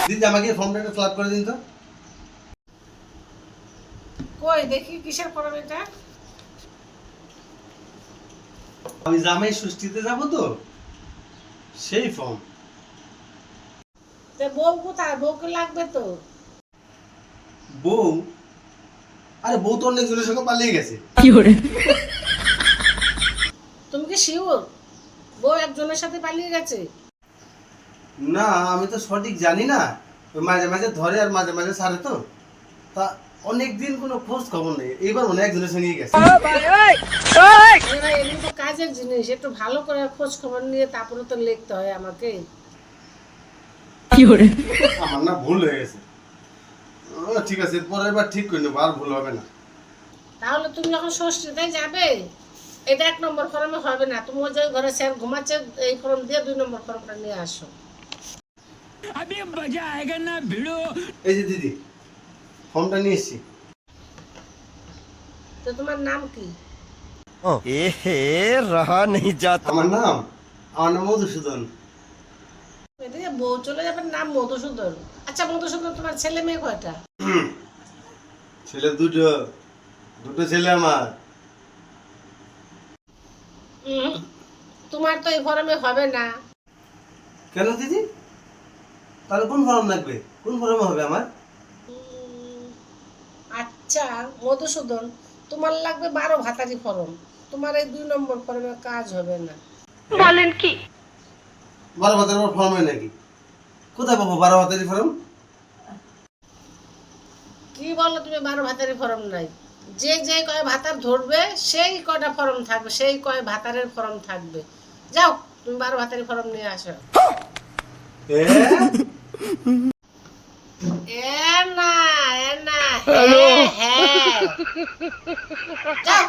দিদি আমাকে ফর্মটা একটা ফিল আপ করে দিন তো। কই দেখি কিসের ফর্ম এটা? আমি জামাই ষষ্ঠীতে যাব তো, সেই ফর্ম। তে বউ কোথায়? বউকে লাগবে তো। বউ? আরে বউ তো অনেক জনের সঙ্গে পালিয়ে গেছে। তুমি কি শিওর বউ একজনের সাথে পালিয়ে গেছে? না আমি তো সঠিক জানি না, ওই মাঝে মাঝে ধরে আর মাঝে মাঝে ছাড়ে তো, তা অনেকদিন কোনো খোঁজ খবর নেই, এইবার মনে হয় একজনের সঙ্গে গেছে। আরে ভাই এগুলো তো কাজের জিনিস, একটু ভালো করে খোঁজ খবর নিয়ে তারপরে তো লিখতে হয় আমাকে। আমার না ভুল হয়ে গেছে। ঠিক আছে, পরের বার ঠিক করে নেবো, আর ভুল হবে না। তাহলে তুমি যখন ষষ্ঠীতে যাবে, এটা 1 নম্বর ফর্মে হবে না। তুমি ওই যে ঘরে স্যার ঘুমাচ্ছে, এই ফর্ম দিয়ে 2 নম্বর ফর্মটা নিয়ে আসো। এই যে দিদি, ফর্মটা নিয়ে এসছি। তো তোমার নাম কি? एहे रहा नहीं जाता। আমার নাম মধুসূদন। এদিকে বউ চলে যাবে, নাম মধুসূদন। আচ্ছা মধুসূদন, তোমার ছেলে মেয়ে কয়টা? ছেলে দুটো, দুটো ছেলে আমার। তোমার তো এই ফর্মে হবে না। কেন দিদি? তাহলে কোন ফর্ম লাগবে? কোন ফর্মে হবে আমার? আচ্ছা মধুসূদন, তোমার লাগবে 12 ভাতারি ফর্ম। তোমার এই 2 নম্বর ফর্মে কাজ হবে না। 12 ভাতার ফর্ম হয় নাকি? কোথায় পাবো 12 ভাতারি ফর্ম? কি বলো তুমি? 12 ভাতারি ফর্ম নাই। যে যে কয় ভাতার ধরবে সেই কয়টা ফর্ম থাকবে, সেই কয় ভাতারের ফর্ম থাকবে। যাও তুমি 12 ভাতারি ফর্ম নিয়ে আসো। এ? এ না, এ না, হ্যাঁ হ্যাঁ। যাও।